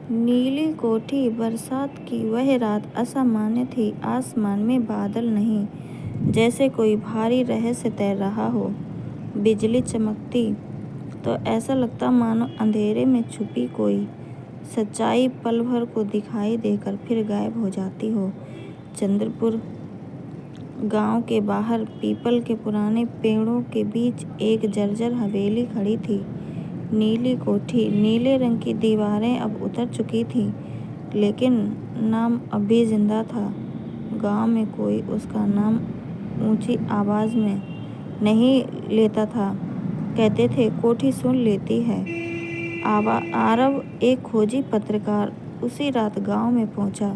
नीली कोठी। बरसात की वह रात असामान्य थी। आसमान में बादल नहीं, जैसे कोई भारी रहस्य तैर रहा हो। बिजली चमकती तो ऐसा लगता मानो अंधेरे में छुपी कोई सच्चाई पल भर को दिखाई देकर फिर गायब हो जाती हो। चंद्रपुर गांव के बाहर पीपल के पुराने पेड़ों के बीच एक जर्जर हवेली खड़ी थी। नीली कोठी। नीले रंग की दीवारें अब उतर चुकी थीं, लेकिन नाम अब भी जिंदा था। गांव में कोई उसका नाम ऊंची आवाज में नहीं लेता था। कहते थे कोठी सुन लेती है। आरव, एक खोजी पत्रकार, उसी रात गांव में पहुंचा।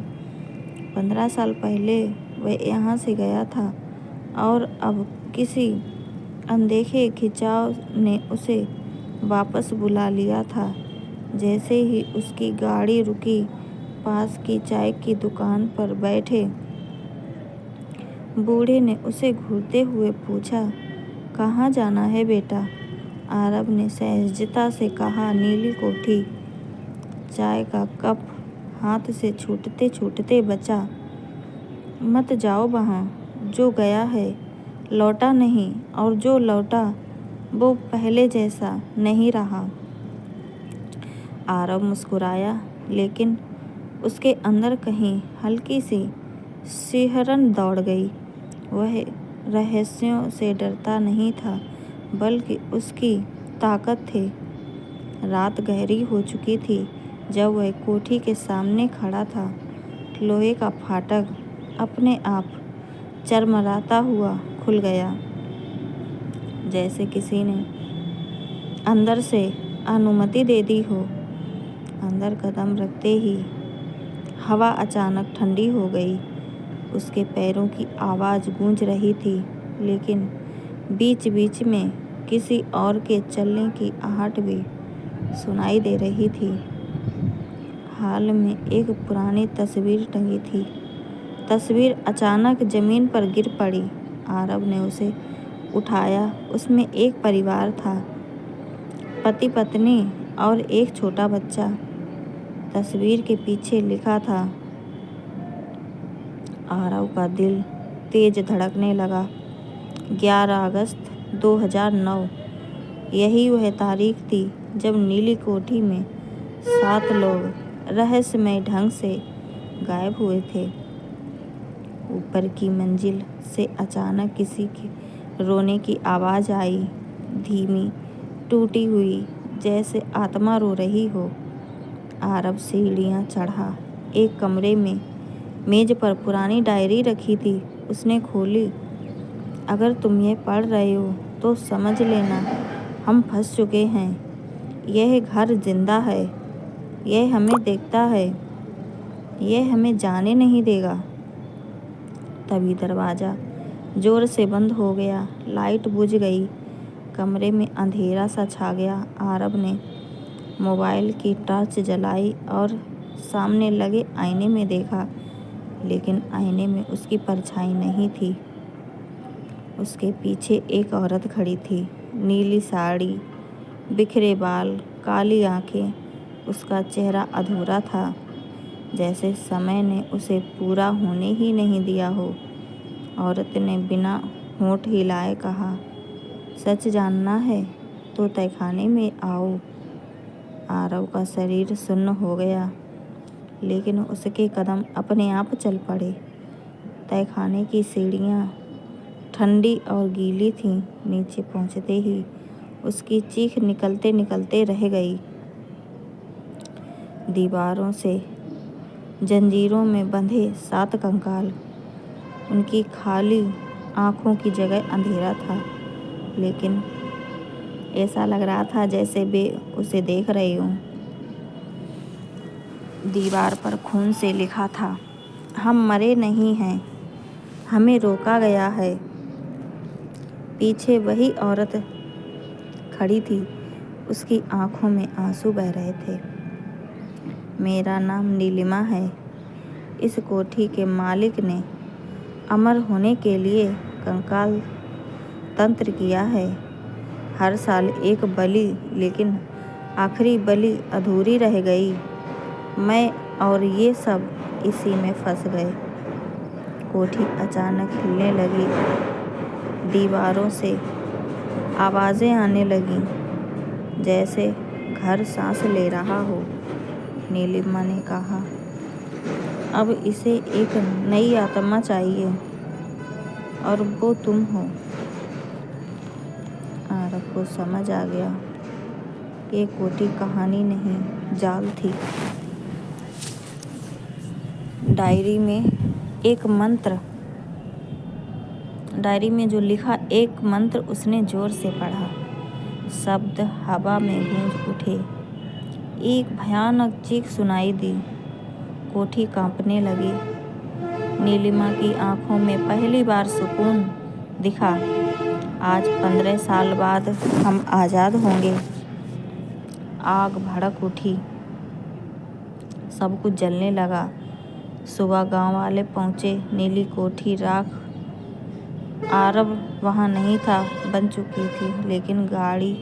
15 साल पहले वह यहाँ से गया था और अब किसी अनदेखे खिंचाव ने उसे वापस बुला लिया था। जैसे ही उसकी गाड़ी रुकी, पास की चाय की दुकान पर बैठे बूढ़े ने उसे घूरते हुए पूछा, कहाँ जाना है बेटा? आरव ने सहजता से कहा, नीली कोठी। चाय का कप हाथ से छूटते छूटते बचा, मत जाओ वहाँ। जो गया है लौटा नहीं, और जो लौटा वो पहले जैसा नहीं रहा। आरव मुस्कुराया, लेकिन उसके अंदर कहीं हल्की सी सिहरन दौड़ गई। वह रहस्यों से डरता नहीं था, बल्कि उसकी ताकत थी। रात गहरी हो चुकी थी जब वह कोठी के सामने खड़ा था। लोहे का फाटक अपने आप चरमराता हुआ खुल गया, जैसे किसी ने अंदर से अनुमति दे दी हो। अंदर कदम रखते ही हवा अचानक ठंडी हो गई। उसके पैरों की आवाज़ गूंज रही थी, लेकिन बीच बीच में किसी और के चलने की आहट भी सुनाई दे रही थी। हाल में एक पुरानी तस्वीर टंगी थी। तस्वीर अचानक जमीन पर गिर पड़ी। आरव ने उसे उठाया। उसमें एक परिवार था, पति पत्नी और एक छोटा बच्चा। तस्वीर के पीछे लिखा था। आरव का दिल तेज धड़कने लगा। 11 अगस्त 2009। यही वह तारीख थी जब नीली कोठी में 7 लोग रहस्यमय ढंग से गायब हुए थे। ऊपर की मंजिल से अचानक किसी के रोने की आवाज़ आई, धीमी, टूटी हुई, जैसे आत्मा रो रही हो। आरव सीढ़ियाँ चढ़ा। एक कमरे में मेज पर पुरानी डायरी रखी थी। उसने खोली। अगर तुम ये पढ़ रहे हो तो समझ लेना, हम फंस चुके हैं। यह घर जिंदा है। यह हमें देखता है। यह हमें जाने नहीं देगा। तभी दरवाज़ा जोर से बंद हो गया। लाइट बुझ गई। कमरे में अंधेरा सा छा गया। आरव ने मोबाइल की टॉर्च जलाई और सामने लगे आईने में देखा, लेकिन आईने में उसकी परछाई नहीं थी। उसके पीछे एक औरत खड़ी थी। नीली साड़ी, बिखरे बाल, काली आंखें। उसका चेहरा अधूरा था, जैसे समय ने उसे पूरा होने ही नहीं दिया हो। औरत ने बिना होंठ हिलाए कहा, सच जानना है तो तहखाने में आओ। आरव का शरीर सुन्न हो गया, लेकिन उसके कदम अपने आप चल पड़े। तहखाने की सीढ़ियाँ ठंडी और गीली थीं। नीचे पहुँचते ही उसकी चीख निकलते निकलते रह गई। दीवारों से जंजीरों में बंधे 7 कंकाल। उनकी खाली आँखों की जगह अंधेरा था, लेकिन ऐसा लग रहा था जैसे वे उसे देख रहे हों। दीवार पर खून से लिखा था, हम मरे नहीं हैं, हमें रोका गया है। पीछे वही औरत खड़ी थी। उसकी आंखों में आंसू बह रहे थे। मेरा नाम नीलिमा है। इस कोठी के मालिक ने अमर होने के लिए कंकाल तंत्र किया है। हर साल एक बलि, लेकिन आखिरी बलि अधूरी रह गई। मैं और ये सब इसी में फंस गए। कोठी अचानक हिलने लगी। दीवारों से आवाज़ें आने लगीं, जैसे घर सांस ले रहा हो। नीलिमा ने कहा, अब इसे एक नई आत्मा चाहिए और वो तुम हो। आरव को समझ आ गया कि कोठी कहानी नहीं, जाल थी। डायरी में जो लिखा एक मंत्र उसने जोर से पढ़ा। शब्द हवा में गूंज उठे। एक भयानक चीख सुनाई दी। कोठी कांपने लगी। नीलिमा की आंखों में पहली बार सुकून दिखा। आज 15 साल बाद हम आज़ाद होंगे। आग भड़क उठी। सब कुछ जलने लगा। सुबह गांव वाले पहुंचे। नीली कोठी राख। आरव वहां नहीं था, बन चुकी थी, लेकिन गाड़ी